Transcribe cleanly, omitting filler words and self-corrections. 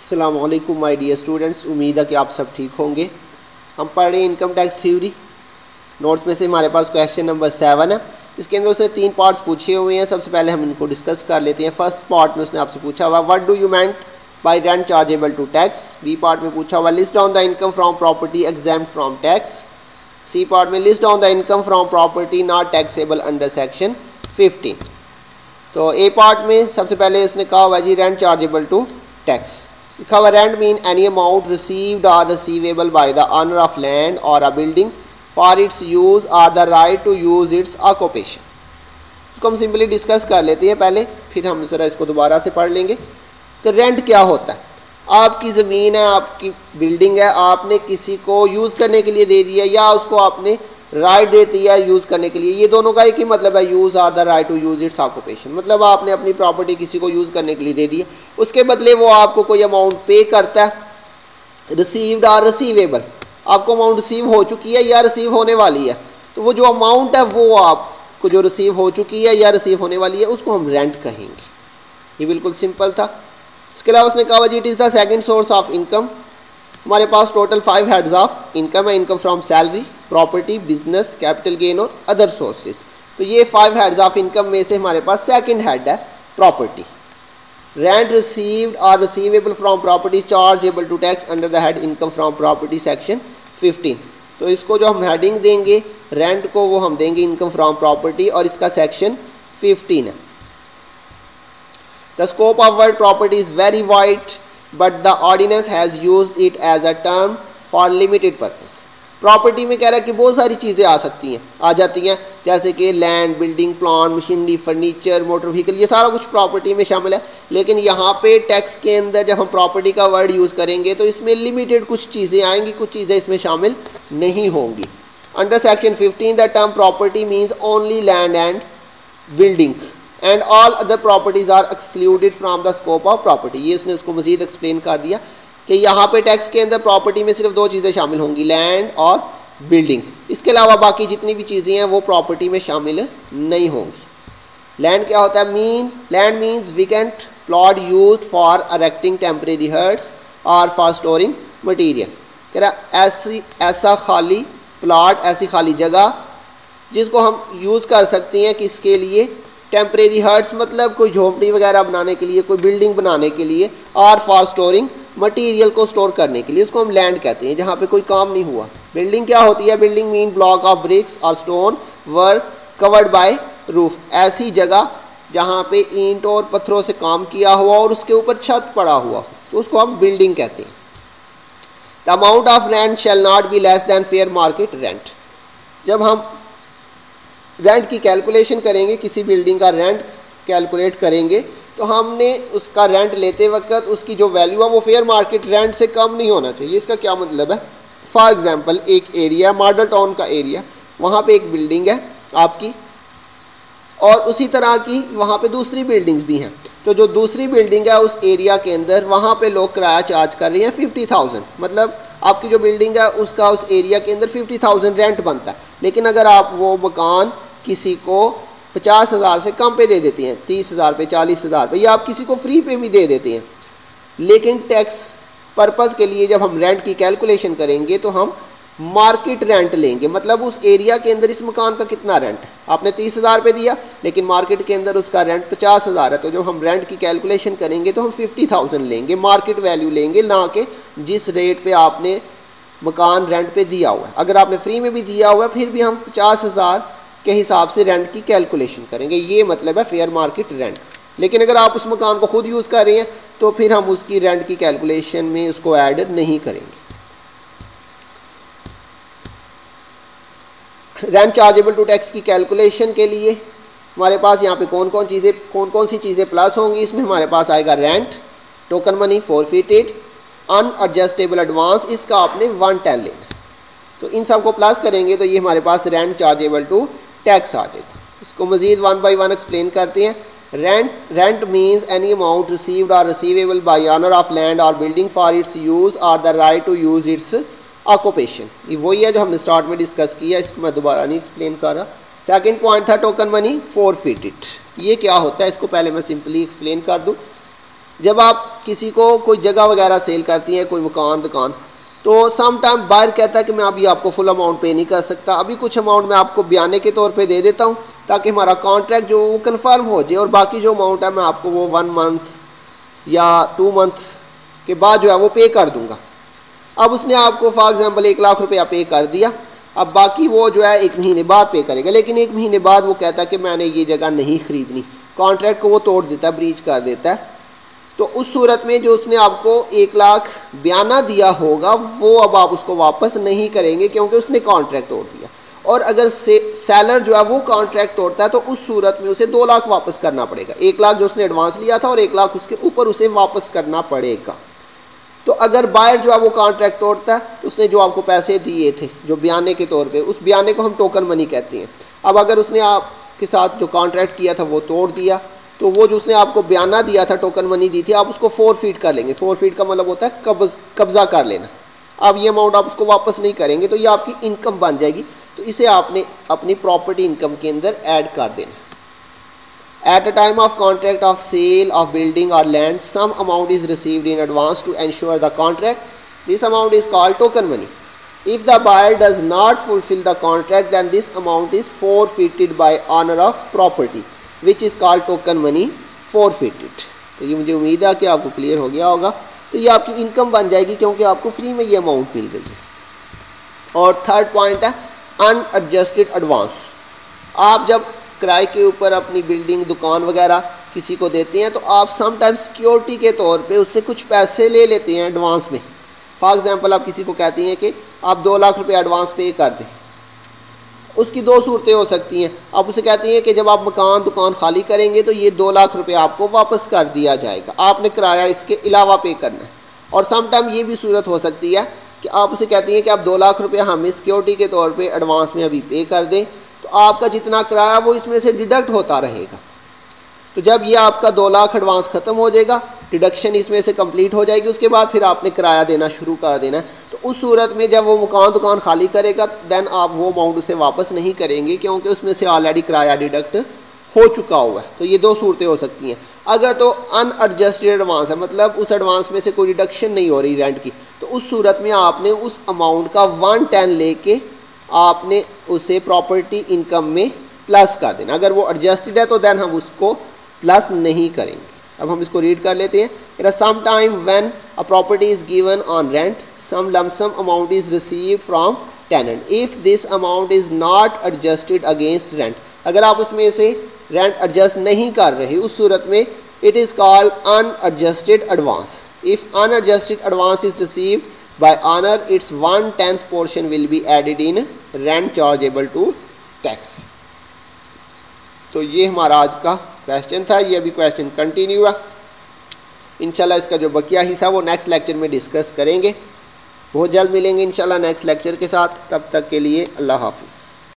अस्सलाम वालेकुम my dear students, उम्मीद है कि आप सब ठीक होंगे। हम पढ़ रहे हैं इनकम टैक्स थ्योरी। नोट्स में से हमारे पास क्वेश्चन नंबर 7 है। इसके अंदर उसने 3 पार्ट्स पूछे हुए हैं। सबसे पहले हम इनको डिस्कस कर लेते हैं। फर्स्ट पार्ट में उसने आपसे पूछा हुआ what do you meant by rent chargeable to tax. B part में पूछा हुआ list down the income from property exempt from tax. C part में list down the income from property not taxable under section 15। तो ए part में सबसे पहले उसने कहा हुआ जी रेंट चार्जेबल टू टैक्स। लिखा हुआ rent mean any amount received और receivable by the owner of land और a building for its use और the right to use its occupation. इसको हम सिंपली डिस्कस कर लेते हैं पहले, फिर हम ज़रा इसको दोबारा से पढ़ लेंगे कि रेंट क्या होता है। आपकी ज़मीन है, आपकी बिल्डिंग है, आपने किसी को यूज़ करने के लिए दे दिया या उसको आपने राइट दे दिया यूज़ करने के लिए। ये दोनों का एक ही मतलब है, use are the right to use its occupation. मतलब आपने अपनी प्रॉपर्टी किसी को यूज़ करने के लिए दे दी है, उसके बदले वो आपको कोई अमाउंट पे करता है। रिसीव्ड और रिसीवेबल, आपको अमाउंट रिसीव हो चुकी है या रिसीव होने वाली है, तो वो जो अमाउंट है वो आपको जो रिसीव हो चुकी है या रिसीव होने वाली है उसको हम रेंट कहेंगे। ये बिल्कुल सिंपल था। इसके अलावा उसने कहा जी it is the second source of income. हमारे पास टोटल 5 हेड्स ऑफ इनकम है। Income from salary, property, business, capital gain और अदर सोर्सेज। तो ये 5 हेड्स ऑफ इनकम में से हमारे पास सेकंड हेड है प्रॉपर्टी। रेंट रिसीव्ड और receivable from property chargeable to tax under the head income from property section 15। तो इसको जो हम हेडिंग देंगे रेंट को वो हम देंगे इनकम फ्रॉम प्रॉपर्टी और इसका सेक्शन 15 है। The scope of word property is very wide, but the ordinance has used it as a term for limited purpose. Property में कह रहा है कि बहुत सारी चीज़ें आ जाती हैं जैसे कि land, building, plant, machinery, furniture, motor vehicle, ये सारा कुछ प्रॉपर्टी में शामिल है। लेकिन यहाँ पे टैक्स के अंदर जब हम प्रॉपर्टी का वर्ड यूज़ करेंगे तो इसमें लिमिटेड कुछ चीज़ें आएंगी, कुछ चीज़ें इसमें शामिल नहीं होंगी। Under section 15 the term property means only land and building and all other properties are excluded from the scope of property. ये उसने उसको मजीद एक्सप्लेन कर दिया कि यहाँ पे टैक्स के अंदर प्रॉपर्टी में सिर्फ 2 चीज़ें शामिल होंगी, लैंड और बिल्डिंग। इसके अलावा बाकी जितनी भी चीज़ें हैं वो प्रॉपर्टी में शामिल नहीं होंगी। लैंड क्या होता है? Land means vacant plot used for erecting temporary huts और फॉर स्टोरिंग मटीरियल। कह रहा ऐसा खाली प्लॉट, ऐसी खाली जगह जिसको हम यूज़ कर सकते हैं किसके लिए? टेम्परेरी हट्स, मतलब कोई झोंपड़ी वगैरह बनाने के लिए, कोई बिल्डिंग बनाने के लिए, और फॉर स्टोरिंग मटेरियल को स्टोर करने के लिए, उसको हम लैंड कहते हैं जहाँ पे कोई काम नहीं हुआ। बिल्डिंग क्या होती है? Building mean block of bricks और stone work covered by roof. ऐसी जगह जहाँ पे ईंट और पत्थरों से काम किया हुआ और उसके ऊपर छत पड़ा हुआ हो, तो उसको हम बिल्डिंग कहते हैं। The amount of rent shall not be less than fair market rent. जब हम रेंट की कैलकुलेशन करेंगे, किसी बिल्डिंग का रेंट कैलकुलेट करेंगे, तो हमने उसका रेंट लेते वक्त उसकी जो वैल्यू है वो फेयर मार्केट रेंट से कम नहीं होना चाहिए। इसका क्या मतलब है? फॉर एग्जांपल एक एरिया, मॉडल टाउन का एरिया, वहाँ पे एक बिल्डिंग है आपकी और उसी तरह की वहाँ पे दूसरी बिल्डिंग्स भी हैं। तो जो दूसरी बिल्डिंग है उस एरिया के अंदर, वहाँ पे लोग किराया चार्ज कर रहे हैं 50,000। मतलब आपकी जो बिल्डिंग है उसका उस एरिया के अंदर 50,000 रेंट बनता है। लेकिन अगर आप वो मकान किसी को 50,000 से कम पे दे देते हैं, 30,000 पे, 40,000 पे, या आप किसी को फ्री पे भी दे देते हैं, लेकिन टैक्स पर्पज़ के लिए जब हम रेंट की कैलकुलेशन करेंगे तो हम मार्केट रेंट लेंगे। मतलब उस एरिया के अंदर इस मकान का कितना रेंट है, आपने 30,000 पे दिया लेकिन मार्केट के अंदर उसका रेंट 50,000 है, तो जब हम रेंट की कैलकुलेशन करेंगे तो हम 50,000 लेंगे, मार्केट वैल्यू लेंगे, ना कि जिस रेट पे आपने मकान रेंट पे दिया हुआ है। अगर आपने फ्री में भी दिया हुआ है फिर भी हम 50,000 के हिसाब से रेंट की कैलकुलेशन करेंगे। ये मतलब है फेयर मार्केट रेंट। लेकिन अगर आप उस मकान को खुद यूज़ कर रहे हैं तो फिर हम उसकी रेंट की कैलकुलेशन में उसको ऐड नहीं करेंगे। रेंट चार्जेबल टू टैक्स की कैलकुलेशन के लिए हमारे पास यहाँ पे कौन कौन सी चीज़ें प्लस होंगी? इसमें हमारे पास आएगा rent, token money, forfeited, unadjustable advance, इसका आपने 110 लेना। तो इन सब को प्लस करेंगे तो ये हमारे पास रेंट चार्जेबल टू टैक्स आ जाएगा। इसको मजीद 1 बाई 1 एक्सप्लेन करते हैं। Rent means any amount received और receivable by owner of land और बिल्डिंग फॉर इट्स यूज़ और the right to use its occupation. ये वही है जो हमने स्टार्ट में डिस्कस किया, इसको मैं दोबारा नहीं एक्सप्लेन कर रहा। सेकंड पॉइंट था टोकन मनी फॉरफिटेड। ये क्या होता है इसको पहले मैं सिंपली एक्सप्लेन कर दूँ। जब आप किसी को कोई जगह वगैरह सेल करती हैं, कोई मकान दुकान, तो सम टाइम बायर कहता है कि मैं अभी आपको फुल अमाउंट पे नहीं कर सकता, अभी कुछ अमाउंट मैं आपको बयाने के तौर पे दे देता हूँ ताकि हमारा कॉन्ट्रैक्ट जो वो कन्फर्म हो जाए, और बाकी जो अमाउंट है मैं आपको वो 1 मंथ या 2 मंथ के बाद जो है वो पे कर दूँगा। अब उसने आपको फॉर एग्जांपल 1 लाख रुपया पे कर दिया, अब बाकी वो जो है 1 महीने बाद पे करेगा, लेकिन 1 महीने बाद वो कहता है कि मैंने ये जगह नहीं ख़रीदनी, कॉन्ट्रैक्ट को वो तोड़ देता है, ब्रीच कर देता है। तो उस सूरत में जो उसने आपको 1 लाख बयाना दिया होगा वो अब आप उसको वापस नहीं करेंगे क्योंकि उसने कॉन्ट्रैक्ट तोड़ दिया। और अगर सेलर जो है वो कॉन्ट्रैक्ट तोड़ता है तो उस सूरत में उसे 2 लाख वापस करना पड़ेगा। 1 लाख जो उसने एडवांस लिया था और 1 लाख उसके ऊपर उसे वापस करना पड़ेगा। तो अगर बायर जो है वो कॉन्ट्रैक्ट तोड़ता है तो उसने जो आपको पैसे दिए थे जो बयाने के तौर पे, उस बयाने को हम टोकन मनी कहते हैं। अब अगर उसने आपके साथ जो कॉन्ट्रैक्ट किया था वो तोड़ दिया तो वो जो उसने आपको बयाना दिया था, टोकन मनी दी थी, आप उसको फोरफीट कर लेंगे। फोरफीट का मतलब होता है कब्जा कर लेना। अब ये अमाउंट आप उसको वापस नहीं करेंगे तो ये आपकी इनकम बन जाएगी, तो इसे आपने अपनी प्रॉपर्टी इनकम के अंदर ऐड कर देना। At a time of contract of sale of building और land some amount is received in advance to ensure the contract. This amount is called token money. If the buyer does not fulfill the contract, then this amount is forfeited by owner of property, which is called token money forfeited। तो ये मुझे उम्मीद है कि आपको clear हो गया होगा। तो ये आपकी इनकम बन जाएगी क्योंकि आपको फ्री में ये अमाउंट मिल गई है। और थर्ड पॉइंट है अनएडजस्टेड एडवांस। आप जब किराए के ऊपर अपनी बिल्डिंग दुकान वगैरह किसी को देते हैं तो आप समटाइम्स सिक्योरिटी के तौर पे उससे कुछ पैसे ले लेते हैं एडवांस में। फॉर एग्जांपल आप किसी को कहती हैं कि आप 2 लाख रुपए एडवांस पे कर दें। उसकी 2 सूरतें हो सकती हैं। आप उसे कहती हैं कि जब आप मकान दुकान खाली करेंगे तो ये 2 लाख रुपए आपको वापस कर दिया जाएगा, आपने किराया इसके अलावा पे करना है। और समटाइम ये भी सूरत हो सकती है कि आप उसे कहती हैं कि आप 2 लाख रुपये हमें सिक्योरिटी के तौर पे एडवांस में अभी पे कर दें, तो आपका जितना किराया वो इसमें से डिडक्ट होता रहेगा। तो जब ये आपका 2 लाख एडवांस ख़त्म हो जाएगा, डिडक्शन इसमें से कंप्लीट हो जाएगी, उसके बाद फिर आपने किराया देना शुरू कर देना है। तो उस सूरत में जब वो मकान दुकान खाली करेगा देन आप वो अमाउंट उसे वापस नहीं करेंगे क्योंकि उसमें से ऑलरेडी किराया डिडक्ट हो चुका हुआ है। तो ये 2 सूरतें हो सकती हैं। अगर तो अनएडजस्टेड एडवांस है, मतलब उस एडवांस में से कोई डिडक्शन नहीं हो रही रेंट की, तो उस सूरत में आपने उस अमाउंट का 1/10 लेके आपने उसे प्रॉपर्टी इनकम में प्लस कर देना। अगर वो एडजस्टेड है तो देन हम उसको प्लस नहीं करेंगे। अब हम इसको रीड कर लेते हैं। Some time when a property is given on rent some lump sum amount is received from tenant if this amount is not adjusted against rent. अगर आप उसमें से रेंट एडजस्ट नहीं कर रहे उस सूरत में it is called unadjusted advance. If unadjusted advance is received by owner its 1/10 portion will be added in rent chargeable to tax. तो ये हमारा आज का क्वेश्चन था। ये अभी क्वेश्चन कंटिन्यू है। इंशाल्लाह इसका जो बकिया हिस्सा वो नेक्स्ट लेक्चर में डिस्कस करेंगे। बहुत जल्द मिलेंगे इंशाल्लाह नेक्स्ट लेक्चर के साथ। तब तक के लिए अल्लाह हाफिज़।